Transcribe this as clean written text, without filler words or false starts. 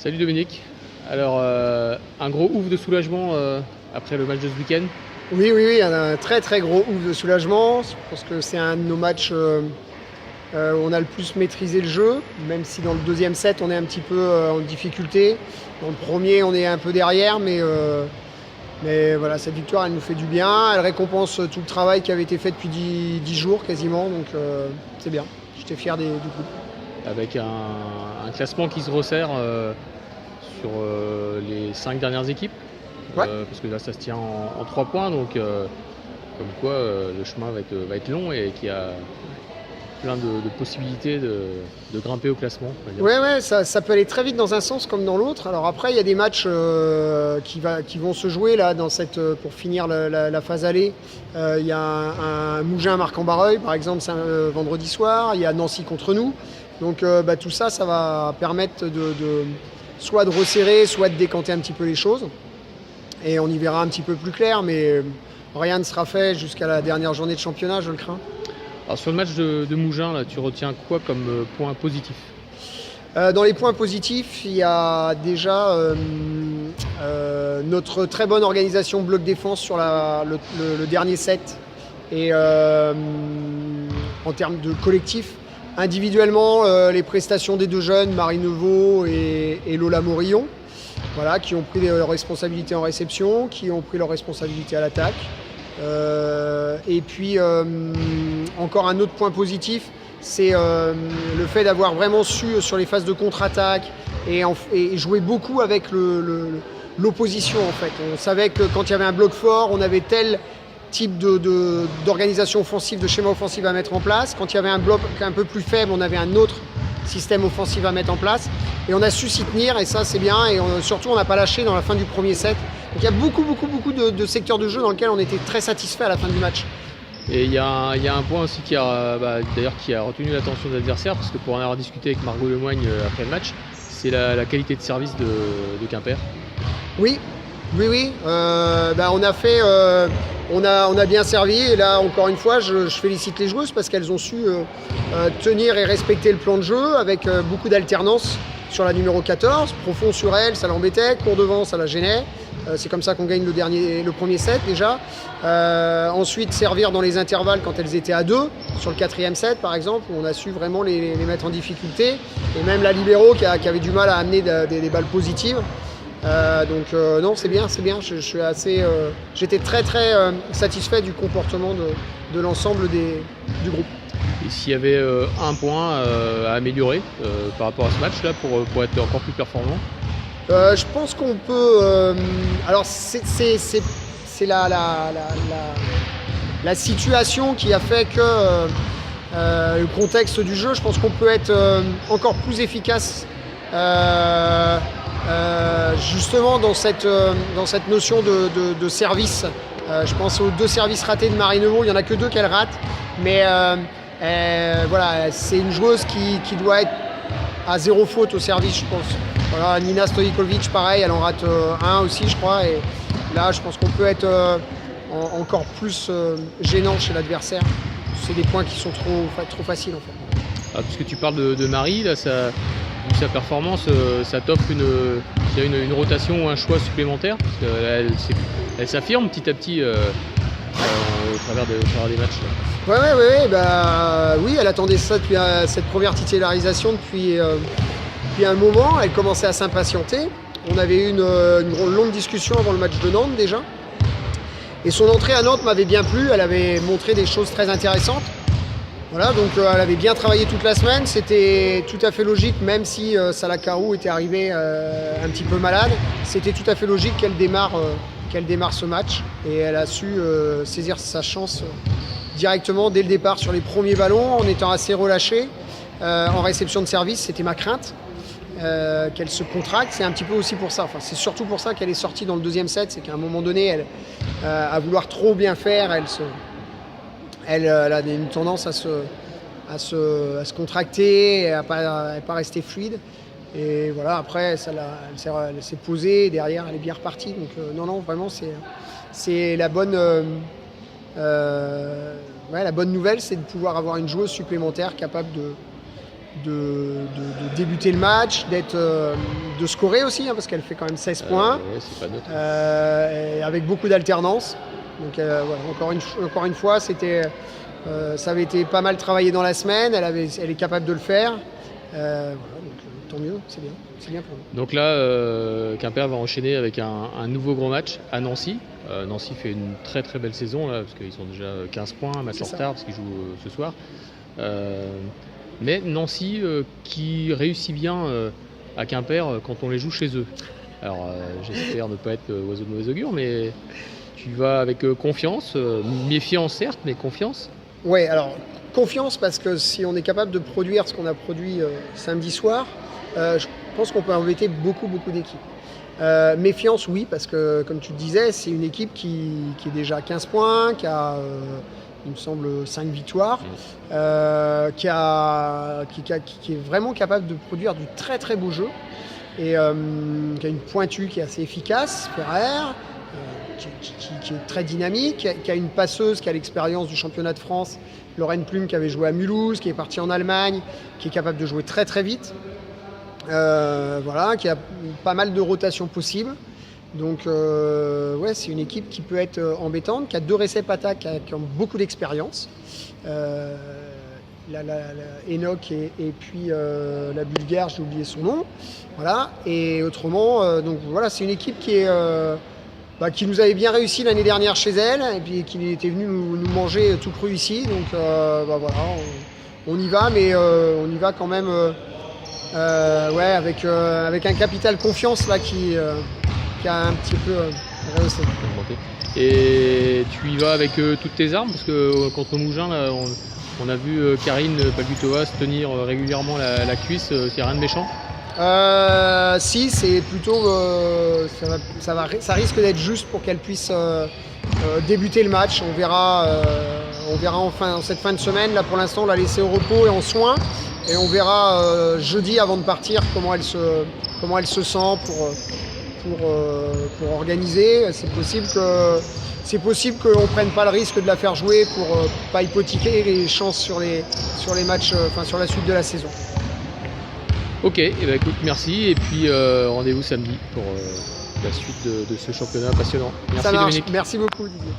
Salut Dominique. Alors, un gros ouf de soulagement après le match de ce week-end. Oui, un très très gros ouf de soulagement. Je pense que c'est un de nos matchs où on a le plus maîtrisé le jeu, même si dans le deuxième set on est un petit peu en difficulté. Dans le premier on est un peu derrière, mais voilà, cette victoire elle nous fait du bien. Elle récompense tout le travail qui avait été fait depuis 10 jours quasiment, donc c'est bien. J'étais fier du groupe. Avec un classement qui se resserre sur les 5 dernières équipes. Ouais. Parce que là ça se tient en 3 points, donc comme quoi le chemin va être long et qu'il y a plein de possibilités de grimper au classement. Ouais, ça peut aller très vite dans un sens comme dans l'autre. Alors après, il y a des matchs qui vont se jouer là pour finir la phase aller. Il y a un Mougins à Marc-en-Barreuil, par exemple, c'est un vendredi soir. Il y a Nancy contre nous. Donc tout ça va permettre soit de resserrer, soit de décanter un petit peu les choses. Et on y verra un petit peu plus clair, mais rien ne sera fait jusqu'à la dernière journée de championnat, je le crains. Alors sur le match de Mougins, là, tu retiens quoi comme point positif ? Dans les points positifs, il y a déjà notre très bonne organisation bloc défense sur le dernier set. Et en termes de collectif, individuellement, les prestations des deux jeunes, Marie Neveu et Lola Morillon, voilà, qui ont pris leurs responsabilités en réception, qui ont pris leurs responsabilités à l'attaque. Et puis encore un autre point positif, c'est le fait d'avoir vraiment su sur les phases de contre-attaque et jouer beaucoup avec l'opposition en fait. On savait que quand il y avait un bloc fort, on avait tel type d'organisation offensive, de schéma offensif à mettre en place. Quand il y avait un bloc un peu plus faible, on avait un autre système offensif à mettre en place. Et on a su s'y tenir et ça c'est bien. Et surtout on n'a pas lâché dans la fin du premier set. Donc il y a beaucoup de secteurs de jeu dans lesquels on était très satisfait à la fin du match. Et il y a un point aussi qui a retenu l'attention des adversaires, parce que pour en avoir discuté avec Margot Lemoigne après le match, c'est la qualité de service de Quimper. Oui. On a bien servi et là encore une fois je félicite les joueuses parce qu'elles ont su tenir et respecter le plan de jeu avec beaucoup d'alternance sur la numéro 14, profond sur elle, ça l'embêtait, court devant, ça la gênait. C'est comme ça qu'on gagne le premier set déjà. Ensuite servir dans les intervalles quand elles étaient à 2, sur le quatrième set par exemple, où on a su vraiment les mettre en difficulté. Et même la libéro qui avait du mal à amener des balles positives. Non, c'est bien. J'étais très satisfait du comportement de l'ensemble du groupe. Et s'il y avait un point à améliorer par rapport à ce match-là pour être encore plus performant ? Je pense qu'on peut. Alors c'est la situation qui a fait que le contexte du jeu. Je pense qu'on peut être encore plus efficace. Justement dans cette notion de service. Je pense aux 2 services ratés de Marie Neveu, il n'y en a que 2 qu'elle rate, mais voilà, c'est une joueuse qui doit être à 0 faute au service, je pense. Voilà, Nina Stojkovic, pareil, elle en rate 1 aussi, je crois, et là je pense qu'on peut être encore plus gênant chez l'adversaire. C'est des points qui sont trop faciles en fait. Ah, parce que tu parles de Marie, là, vu sa performance, ça t'offre une rotation ou un choix supplémentaire, parce qu'elle s'affirme petit à petit au travers des matchs. Là. Oui, elle attendait ça depuis cette première titularisation depuis un moment. Elle commençait à s'impatienter. On avait eu une longue discussion avant le match de Nantes déjà. Et son entrée à Nantes m'avait bien plu. Elle avait montré des choses très intéressantes. Voilà, donc elle avait bien travaillé toute la semaine, c'était tout à fait logique, même si Salah Karou était arrivée un petit peu malade, c'était tout à fait logique qu'elle démarre ce match et elle a su saisir sa chance directement dès le départ sur les premiers ballons en étant assez relâchée. En réception de service, c'était ma crainte qu'elle se contracte, c'est un petit peu aussi pour ça, enfin c'est surtout pour ça qu'elle est sortie dans le deuxième set, c'est qu'à un moment donné, à vouloir trop bien faire, elle a une tendance à se contracter et à pas rester fluide. Et voilà, après, elle s'est posée, et derrière, elle est bien repartie. Donc non, vraiment, c'est la bonne nouvelle, c'est de pouvoir avoir une joueuse supplémentaire capable de débuter le match, de scorer aussi, hein, parce qu'elle fait quand même 16 points, Ouais, c'est pas neutre. avec beaucoup d'alternance. Donc voilà, encore une fois, ça avait été pas mal travaillé dans la semaine, elle est capable de le faire. Voilà, donc tant mieux, c'est bien pour nous. Donc là, Quimper va enchaîner avec un nouveau gros match à Nancy. Nancy fait une très très belle saison là, parce qu'ils sont déjà 15 points, un match en retard parce qu'ils jouent ce soir. Mais Nancy qui réussit bien à Quimper quand on les joue chez eux. Alors j'espère ne pas être oiseau de mauvais augure, mais tu vas avec confiance, méfiance certes, mais confiance. Ouais, alors confiance parce que si on est capable de produire ce qu'on a produit samedi soir, je pense qu'on peut embêter beaucoup d'équipes. Méfiance, oui, parce que comme tu le disais, c'est une équipe qui est déjà à 15 points, qui a, il me semble, 5 victoires, qui est vraiment capable de produire du très très beau jeu et qui a une pointue qui est assez efficace, Ferrer, qui est très dynamique, qui a une passeuse qui a l'expérience du championnat de France, Lorraine Plume, qui avait joué à Mulhouse, qui est partie en Allemagne, qui est capable de jouer très très vite. Voilà, qui a pas mal de rotations possibles. Donc ouais, c'est une équipe qui peut être embêtante, qui a 2 réceps attaques qui ont beaucoup d'expérience. Enoch et puis la Bulgare, j'ai oublié son nom. Voilà. Et autrement, donc voilà, c'est une équipe qui nous avait bien réussi l'année dernière chez elle, et puis qui était venue nous manger tout cru ici. Donc voilà, on y va, mais on y va quand même. Ouais, avec un capital confiance là qui a un petit peu rehaussé. Et tu y vas avec toutes tes armes, parce que contre Mougins, là, on a vu Karine Palgutova se tenir régulièrement la cuisse, c'est rien de méchant. Si, c'est plutôt ça risque d'être juste pour qu'elle puisse débuter le match. On verra en cette fin de semaine. Là pour l'instant on l'a laissée au repos et en soins. Et on verra jeudi avant de partir comment elle se sent pour organiser. C'est possible qu'on ne prenne pas le risque de la faire jouer pour pas hypothéquer les chances sur les matchs, sur la suite de la saison. Ok, et ben écoute, merci. Et puis rendez-vous samedi pour la suite de ce championnat passionnant. Merci Ça marche. Dominique. Merci beaucoup Didier.